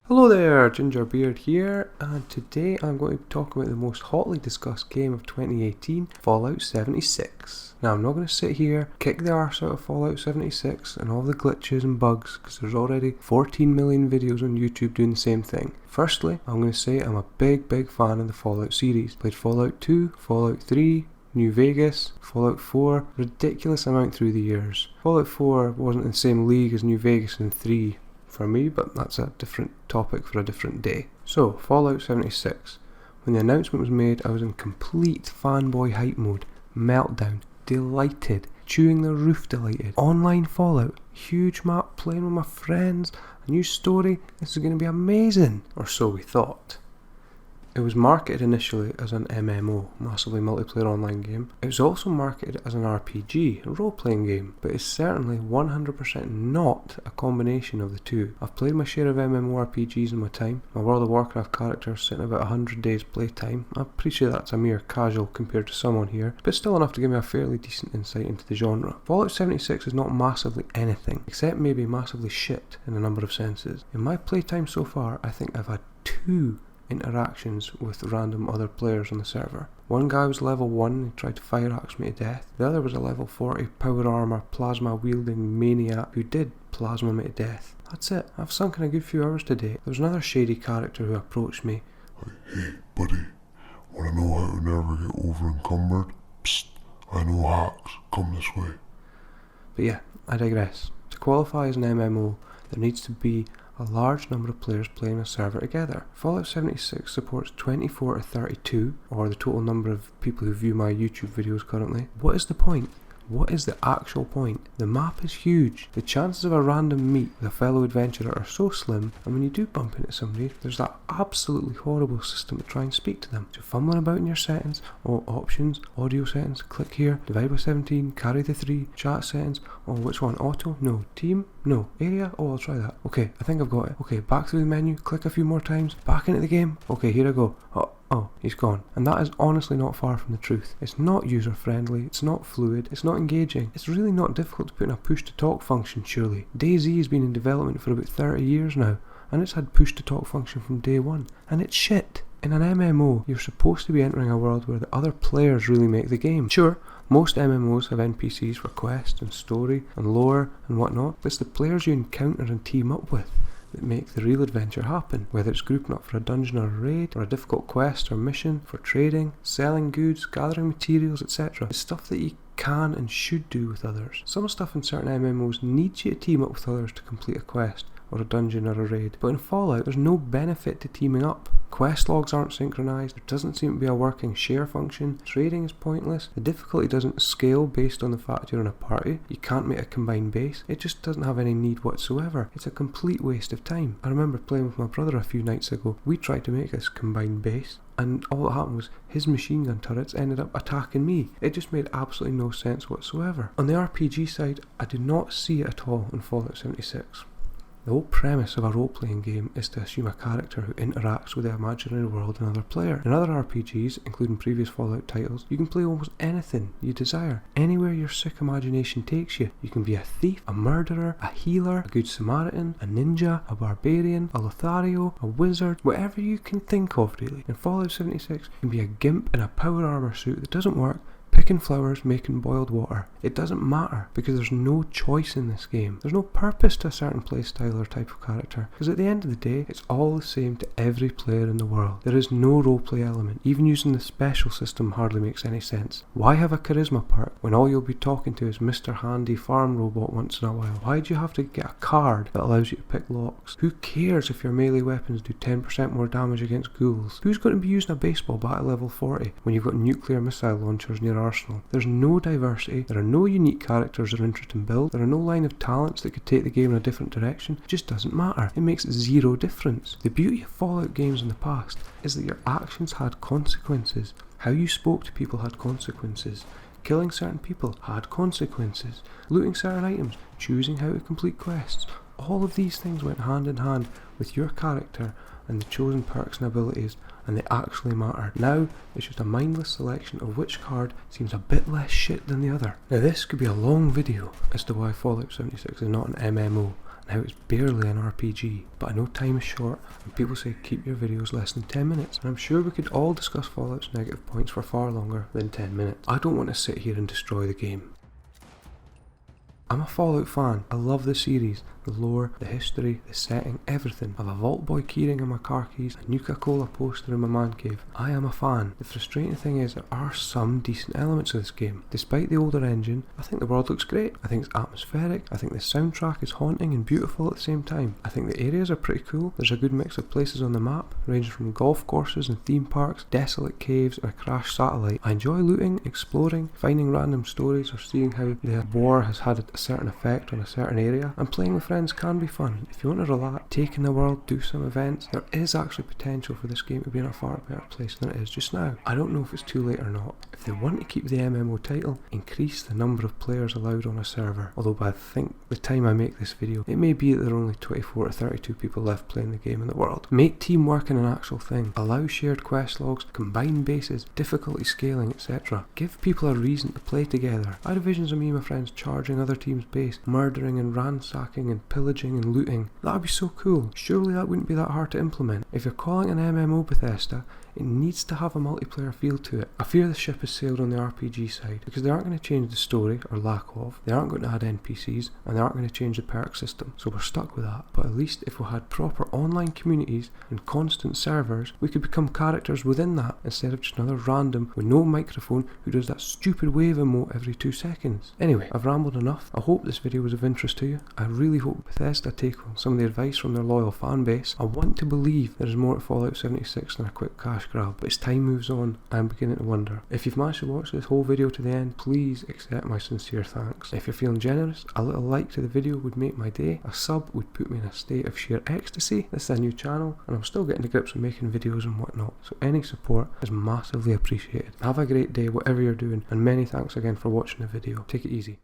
Hello there, Gingerbeard here, and today I'm going to talk about the most hotly discussed game of 2018, Fallout 76. Now I'm not going to sit here, kick the arse out of Fallout 76 and all the glitches and bugs, because there's already 14 million videos on YouTube doing the same thing. Firstly, I'm going to say I'm a big fan of the Fallout series. Played Fallout 2, Fallout 3, New Vegas, Fallout 4, ridiculous amount through the years. Fallout 4 wasn't in the same league as New Vegas and 3. For me, but that's a different topic for a different day. So, Fallout 76. When the announcement was made, I was in complete fanboy hype mode, meltdown, delighted, chewing the roof delighted. Online Fallout, huge map, playing with my friends, a new story, this is going to be amazing. Or so we thought. It was marketed initially as an MMO, massively multiplayer online game. It was also marketed as an RPG, a role-playing game, but it's certainly 100% not a combination of the two. I've played my share of MMORPGs in my time. My World of Warcraft character is sitting about 100 days playtime. I appreciate that's a mere casual compared to someone here, but still enough to give me a fairly decent insight into the genre. Fallout 76 is not massively anything, except maybe massively shit in a number of senses. In my playtime so far, I think I've had 2 interactions with random other players on the server. One guy was level 1 and tried to fire axe me to death. The other was a level 40 power armor plasma wielding maniac who did plasma me to death. That's it. I've sunk in a good few hours today. There was another shady character who approached me. Hey buddy, wanna know how to never get over encumbered? Psst, I know hacks. Come this way. But yeah, I digress. To qualify as an MMO, there needs to be a large number of players playing a server together. Fallout 76 supports 24 to 32, or the total number of people who view my YouTube videos currently. What is the point? What is the actual point? The map is huge. The chances of a random meet with a fellow adventurer are so slim, and when you do bump into somebody, there's that absolutely horrible system to try and speak to them. So fumbling about in your settings, options, audio settings, click here, divide by 17, carry the 3, chat settings, which one? Auto? No. Team? No. Area? Oh, I'll try that. Okay, I think I've got it. Okay, back through the menu, click a few more times, back into the game. Okay, here I go. Oh, he's gone. And that is honestly not far from the truth. It's not user friendly, it's not fluid, it's not engaging. It's really not difficult to put in a push to talk function, surely. DayZ has been in development for about 30 years now, and it's had push to talk function from day one. And it's shit. In an MMO, you're supposed to be entering a world where the other players really make the game. Sure, most MMOs have NPCs for quests and story and lore and whatnot, but it's the players you encounter and team up with that make the real adventure happen, whether it's grouping up for a dungeon or a raid, or a difficult quest or mission, for trading, selling goods, gathering materials, etc. It's stuff that you can and should do with others. Some stuff in certain MMOs needs you to team up with others to complete a quest, or a dungeon or a raid, but in Fallout there's no benefit to teaming up. Quest logs aren't synchronized, there doesn't seem to be a working share function, trading is pointless, the difficulty doesn't scale based on the fact you're in a party, you can't make a combined base, it just doesn't have any need whatsoever. It's a complete waste of time. I remember playing with my brother a few nights ago. We tried to make this combined base, and all that happened was his machine gun turrets ended up attacking me. It just made absolutely no sense whatsoever. On the RPG side, I do not see it at all in Fallout 76. The whole premise of a role-playing game is to assume a character who interacts with the imaginary world and another player. In other RPGs, including previous Fallout titles, you can play almost anything you desire. Anywhere your sick imagination takes you. You can be a thief, a murderer, a healer, a good Samaritan, a ninja, a barbarian, a Lothario, a wizard, whatever you can think of really. In Fallout 76, you can be a gimp in a power armor suit that doesn't work, picking flowers, making boiled water. It doesn't matter, because there's no choice in this game. There's no purpose to a certain playstyle or type of character, because at the end of the day, it's all the same to every player in the world. There is no roleplay element. Even using the special system hardly makes any sense. Why have a charisma perk when all you'll be talking to is Mr. Handy Farm Robot once in a while? Why do you have to get a card that allows you to pick locks? Who cares if your melee weapons do 10% more damage against ghouls? Who's going to be using a baseball bat at level 40 when you've got nuclear missile launchers near arsenal? There's no diversity, there are no unique characters or interesting builds, there are no line of talents that could take the game in a different direction. It just doesn't matter. It makes zero difference. The beauty of Fallout games in the past is that your actions had consequences. How you spoke to people had consequences. Killing certain people had consequences. Looting certain items, choosing how to complete quests. All of these things went hand in hand with your character and the chosen perks and abilities, and they actually matter. Now, it's just a mindless selection of which card seems a bit less shit than the other. Now this could be a long video as to why Fallout 76 is not an MMO, and how it's barely an RPG. But I know time is short, and people say keep your videos less than 10 minutes, and I'm sure we could all discuss Fallout's negative points for far longer than 10 minutes. I don't want to sit here and destroy the game. I'm a Fallout fan. I love the series, the lore, the history, the setting, everything. I have a Vault Boy keyring in my car keys, a Nuka-Cola poster in my man cave. I am a fan. The frustrating thing is there are some decent elements of this game. Despite the older engine, I think the world looks great. I think it's atmospheric. I think the soundtrack is haunting and beautiful at the same time. I think the areas are pretty cool. There's a good mix of places on the map, ranging from golf courses and theme parks, desolate caves, and a crashed satellite. I enjoy looting, exploring, finding random stories, or seeing how the war has had a certain effect on a certain area, and playing with friends can be fun. If you want to relax, take in the world, do some events, there is actually potential for this game to be in a far better place than it is just now. I don't know if it's too late or not. If they want to keep the MMO title, increase the number of players allowed on a server. Although by the time I make this video, it may be that there are only 24 to 32 people left playing the game in the world. Make teamwork an actual thing. Allow shared quest logs, combine bases, difficulty scaling, etc. Give people a reason to play together. I had visions of me and my friends charging other teams' base, murdering and ransacking and pillaging and looting. That would be so cool. Surely that wouldn't be that hard to implement. If you're calling an MMO Bethesda, it needs to have a multiplayer feel to it. I fear the ship has sailed on the RPG side, because they aren't going to change the story, or lack of, they aren't going to add NPCs, and they aren't going to change the perk system, so we're stuck with that. But at least if we had proper online communities and constant servers, we could become characters within that, instead of just another random with no microphone who does that stupid wave emote every 2 seconds. Anyway, I've rambled enough. I hope this video was of interest to you. I really hope Bethesda take on some of the advice from their loyal fan base. I want to believe there is more to Fallout 76 than a quick cash grab, but as time moves on, I'm beginning to wonder. If you've managed to watch this whole video to the end, please accept my sincere thanks. If you're feeling generous, a little like to the video would make my day. A sub would put me in a state of sheer ecstasy. This is a new channel, and I'm still getting to grips with making videos and whatnot, so any support is massively appreciated. Have a great day, whatever you're doing, and many thanks again for watching the video. Take it easy.